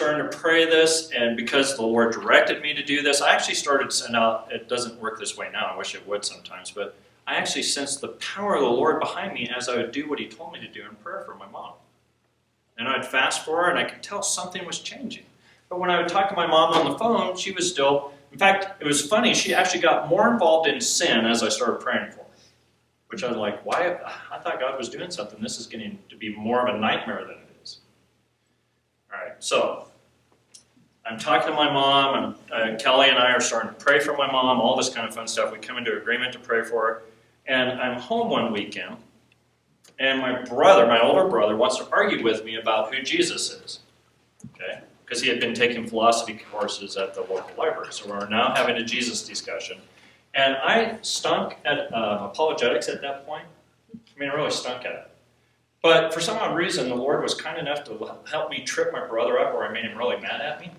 started to pray this, and because the Lord directed me to do this, I actually started, and now it doesn't work this way now, I wish it would sometimes, but I actually sensed the power of the Lord behind me as I would do what he told me to do in prayer for my mom. And I'd fast for her, and I could tell something was changing. But when I would talk to my mom on the phone, she was still, in fact, it was funny, she actually got more involved in sin as I started praying for her. Which I was like, why? I thought God was doing something. This is getting to be more of a nightmare than it is. All right, so I'm talking to my mom, and Kelly and I are starting to pray for my mom, all this kind of fun stuff. We come into agreement to pray for her. And I'm home one weekend, and my brother, my older brother, wants to argue with me about who Jesus is. Okay? Because he had been taking philosophy courses at the local library. So we're now having a Jesus discussion. And I stunk at apologetics at that point. I mean, I really stunk at it. But for some odd reason, the Lord was kind enough to help me trip my brother up, or I made him really mad at me.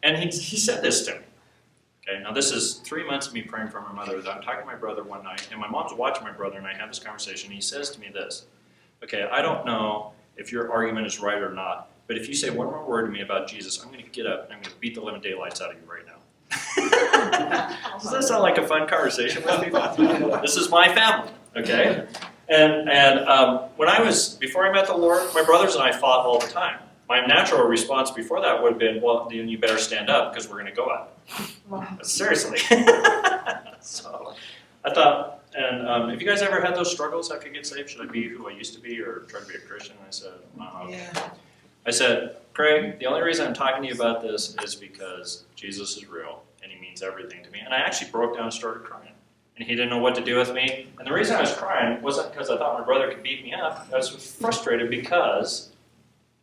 And he said this to me. Okay, now this is 3 months of me praying for my mother. I'm talking to my brother one night, and my mom's watching my brother, and I have this conversation. He says to me this, okay, I don't know if your argument is right or not, but if you say one more word to me about Jesus, I'm going to get up and I'm going to beat the living daylights out of you right now. Does that sound like a fun conversation with people? This is my family, okay? And before I met the Lord, my brothers and I fought all the time. My natural response before that would have been, well, then you better stand up because we're going to go at it. Wow. Seriously. So I thought, and have you guys ever had those struggles after you get saved? Should I be who I used to be or try to be a Christian? And I said, oh, okay. Yeah. I said, Craig, the only reason I'm talking to you about this is because Jesus is real and he means everything to me. And I actually broke down and started crying. And he didn't know what to do with me. And the reason I was crying wasn't because I thought my brother could beat me up. I was frustrated because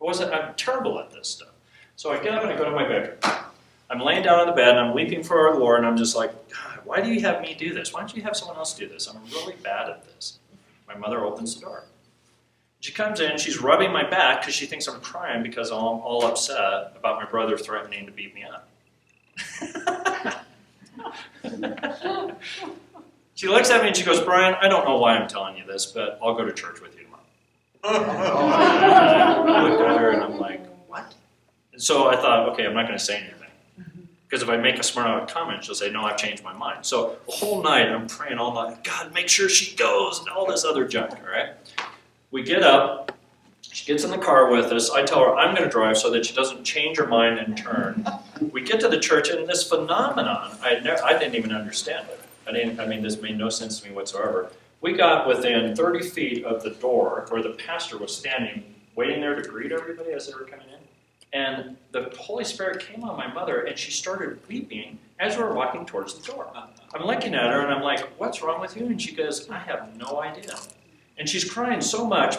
I'm terrible at this stuff. So I get up and I go to my bedroom. I'm laying down on the bed and I'm weeping for our Lord, and I'm just like, God, why do you have me do this? Why don't you have someone else do this? I'm really bad at this. My mother opens the door. She comes in, she's rubbing my back because she thinks I'm crying because I'm all upset about my brother threatening to beat me up. She looks at me and she goes, Brian, I don't know why I'm telling you this, but I'll go to church with you tomorrow. I looked at her and I'm like, what? And so I thought, okay, I'm not going to say anything. Because if I make a smart comment, she'll say, no, I've changed my mind. So the whole night I'm praying all night, God, make sure she goes, and all this other junk, all right? We get up, she gets in the car with us. I tell her I'm going to drive so that she doesn't change her mind and turn. We get to the church, and this phenomenon, I didn't even understand it. This made no sense to me whatsoever. We got within 30 feet of the door where the pastor was standing, waiting there to greet everybody as they were coming in. And the Holy Spirit came on my mother, and she started weeping as we were walking towards the door. I'm looking at her, and I'm like, what's wrong with you? And she goes, I have no idea. And she's crying so much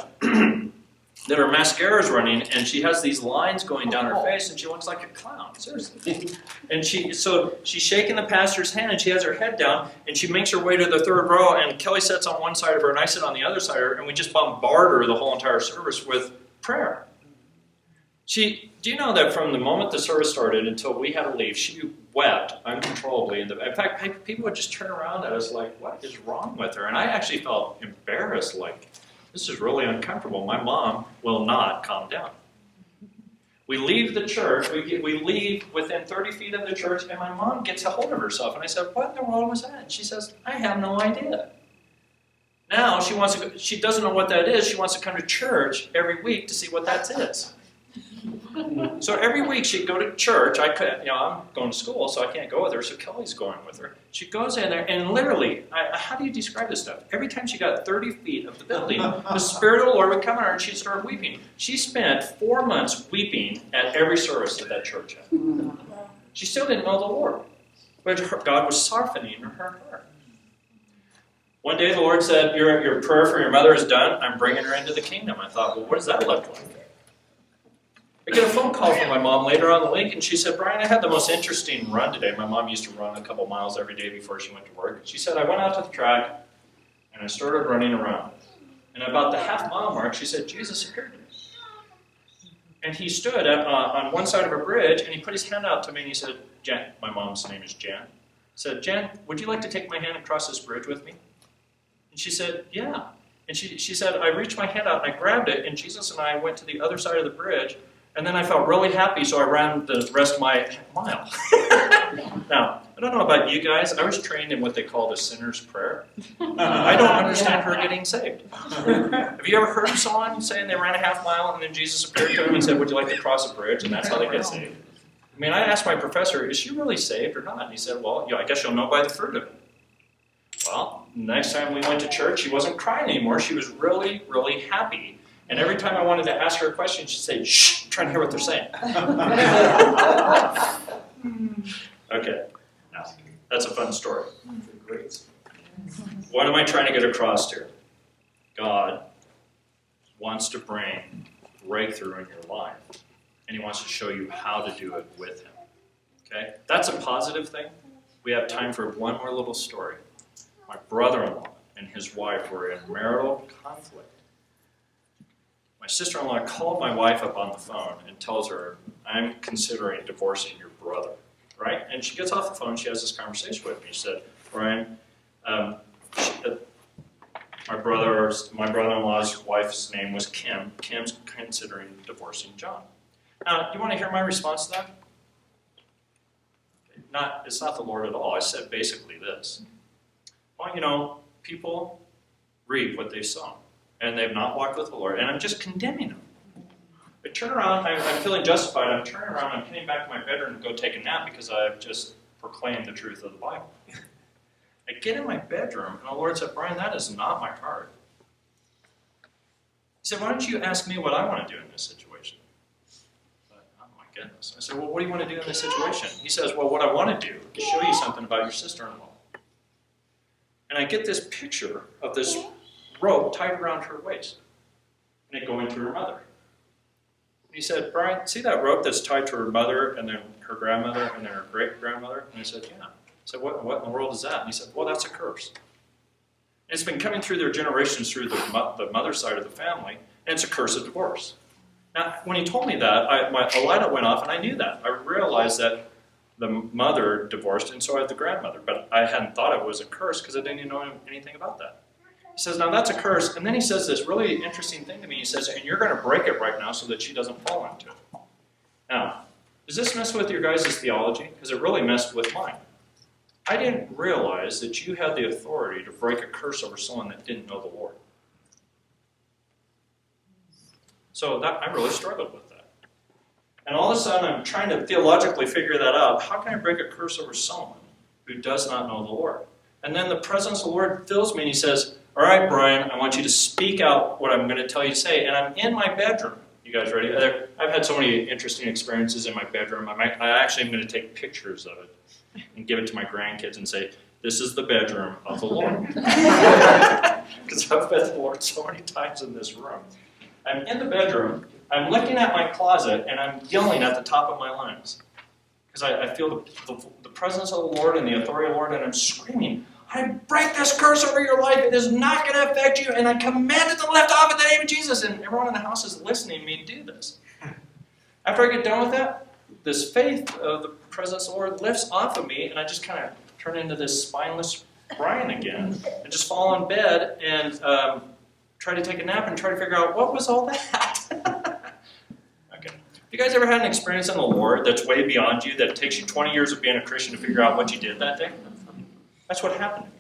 that her mascara is running, and she has these lines going down her face, and she looks like a clown, seriously. And she's shaking the pastor's hand, and she has her head down, and she makes her way to the third row, and Kelly sits on one side of her, and I sit on the other side of her, and we just bombard her the whole entire service with prayer. Do you know that from the moment the service started until we had to leave, she wept uncontrollably. In fact, people would just turn around at us like, what is wrong with her? And I actually felt embarrassed, like, this is really uncomfortable. My mom will not calm down. We leave the church, we leave within 30 feet of the church, and my mom gets a hold of herself. And I said, what in the world was that? And she says, I have no idea. Now she doesn't know what that is. She wants to come to church every week to see what that is. So every week she'd go to church. I'm going to school, so I can't go with her, so Kelly's going with her. She goes in there, and literally, how do you describe this stuff? Every time she got 30 feet of the building, the Spirit of the Lord would come on her, and she'd start weeping. She spent 4 months weeping at every service that church had. She still didn't know the Lord, but God was softening her heart. One day the Lord said, your prayer for your mother is done. I'm bringing her into the kingdom. I thought, well, what does that look like? I get a phone call from my mom later on the week, and she said, Brian, I had the most interesting run today. My mom used to run a couple miles every day before she went to work. She said, I went out to the track, and I started running around. And about the half-mile mark, she said, Jesus appeared to me. And he stood on one side of a bridge, and he put his hand out to me, and he said, Jen, my mom's name is Jen. He said, Jen, would you like to take my hand across this bridge with me? And she said, yeah. And she said, I reached my hand out, and I grabbed it, and Jesus and I went to the other side of the bridge, And then I felt really happy, so I ran the rest of my mile. Now, I don't know about you guys. I was trained in what they call the sinner's prayer. I don't understand her getting saved. Have you ever heard of someone saying they ran a half mile and then Jesus appeared to them and said, would you like to cross a bridge? And that's how they get saved. I mean, I asked my professor, is she really saved or not? And he said, well, I guess you'll know by the fruit of it. Well, next time we went to church, she wasn't crying anymore. She was really, really happy. And every time I wanted to ask her a question, she'd say, shh, I'm trying to hear what they're saying. Okay, now, that's a fun story. What am I trying to get across here? God wants to bring breakthrough in your life, and he wants to show you how to do it with him. Okay, that's a positive thing. We have time for one more little story. My brother-in-law and his wife were in marital conflict. My sister-in-law called my wife up on the phone and tells her, I'm considering divorcing your brother, right? And she gets off the phone, she has this conversation with me. She said, Brian, my brother-in-law's wife's name was Kim. Kim's considering divorcing John. Now, you want to hear my response to that? It's not the Lord at all. I said basically this. Well, people reap what they sow. And they've not walked with the Lord, and I'm just condemning them. I turn around, I'm feeling justified, I'm turning around, I'm heading back to my bedroom to go take a nap because I've just proclaimed the truth of the Bible. I get in my bedroom, and the Lord said, Brian, that is not my heart. He said, why don't you ask me what I want to do in this situation? I thought, oh my goodness. I said, well, what do you want to do in this situation? He says, well, what I want to do is show you something about your sister-in-law. And I get this picture of this rope tied around her waist, and it going to her mother. And he said, Brian, see that rope that's tied to her mother, and then her grandmother, and then her great-grandmother? And I said, yeah. I said, what in the world is that? And he said, well, that's a curse. And it's been coming through their generations through the mother side of the family, and it's a curse of divorce. Now, when he told me that, a light went off, and I knew that. I realized that the mother divorced, and so had the grandmother, but I hadn't thought it was a curse because I didn't even know anything about that. He says, now that's a curse. And then he says this really interesting thing to me. He says, and you're going to break it right now so that she doesn't fall into it. Now, does this mess with your guys' theology? Because it really messed with mine. I didn't realize that you had the authority to break a curse over someone that didn't know the Lord. So I really struggled with that. And all of a sudden, I'm trying to theologically figure that out. How can I break a curse over someone who does not know the Lord? And then the presence of the Lord fills me, and he says, all right, Brian, I want you to speak out what I'm going to tell you to say. And I'm in my bedroom. You guys ready? I've had so many interesting experiences in my bedroom. I actually am going to take pictures of it and give it to my grandkids and say, this is the bedroom of the Lord. Because I've met the Lord so many times in this room. I'm in the bedroom. I'm looking at my closet, and I'm yelling at the top of my lungs. Because I feel the presence of the Lord and the authority of the Lord, and I'm screaming, I break this curse over your life. It is not going to affect you. And I command it to lift off in the name of Jesus. And everyone in the house is listening to me do this. After I get done with that, this faith of the presence of the Lord lifts off of me. And I just kind of turn into this spineless Brian again. And just fall in bed and try to take a nap and try to figure out what was all that. Okay. Have you guys ever had an experience in the Lord that's way beyond you, that takes you 20 years of being a Christian to figure out what you did that day? That's what happened to me.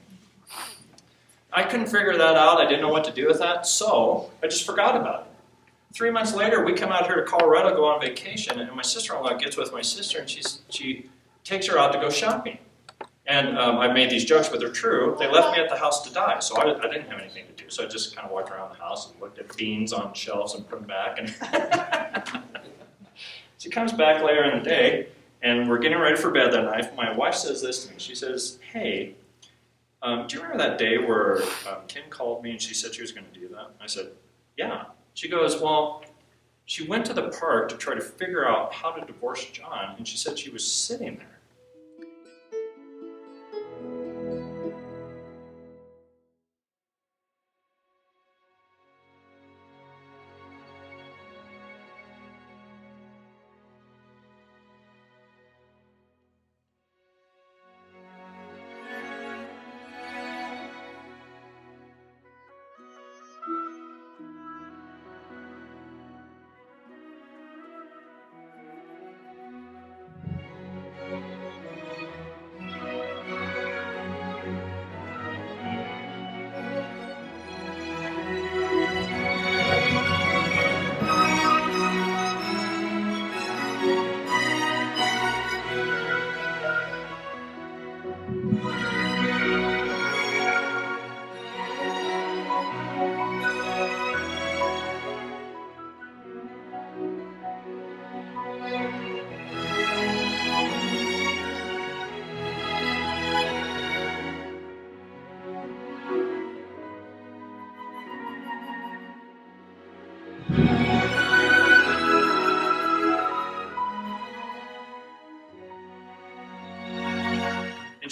I couldn't figure that out. I didn't know what to do with that, so I just forgot about it. 3 months later, we come out here to Colorado, go on vacation, and my sister-in-law gets with my sister, and she takes her out to go shopping. And I made these jokes, but they're true. They left me at the house to die, so I didn't have anything to do. So I just kind of walked around the house and looked at beans on shelves and put them back. And she comes back later in the day, and we're getting ready for bed that night. My wife says this to me. She says, hey, do you remember that day where Kim called me and she said she was going to do that? I said, yeah. She goes, well, she went to the park to try to figure out how to divorce John, and she said she was sitting there.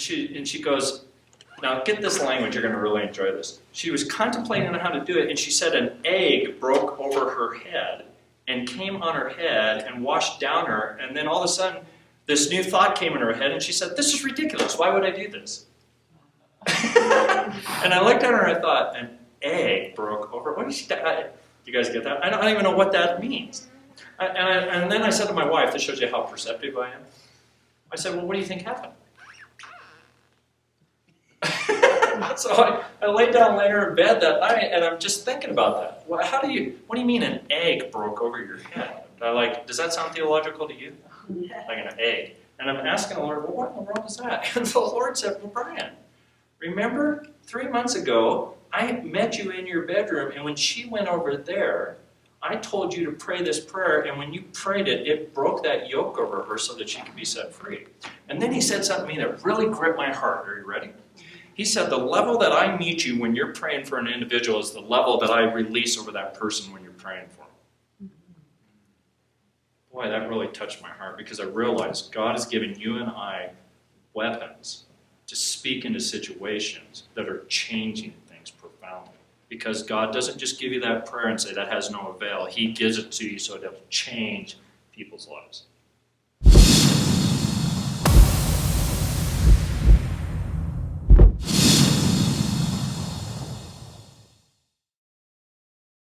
she goes, now get this language, you're going to really enjoy this. She was contemplating on how to do it, and she said an egg broke over her head and came on her head and washed down her, and then all of a sudden this new thought came in her head, and she said, this is ridiculous, why would I do this? And I looked at her and I thought, an egg broke over, what did she do? You guys get that? I don't even know what that means. And then I said to my wife, this shows you how perceptive I am. I said, well, what do you think happened? So I laid down later in bed that night, and I'm just thinking about that. Well, what do you mean an egg broke over your head? Does that sound theological to you? Like an egg. And I'm asking the Lord, well, what in the world is that? And the Lord said, well, Brian, remember 3 months ago, I met you in your bedroom, and when she went over there, I told you to pray this prayer, and when you prayed it, it broke that yoke over her so that she could be set free. And then he said something to me that really gripped my heart. Are you ready? He said, the level that I meet you when you're praying for an individual is the level that I release over that person when you're praying for them. Boy, that really touched my heart, because I realized God has given you and I weapons to speak into situations that are changing things profoundly. Because God doesn't just give you that prayer and say that has no avail. He gives it to you so it'll change people's lives.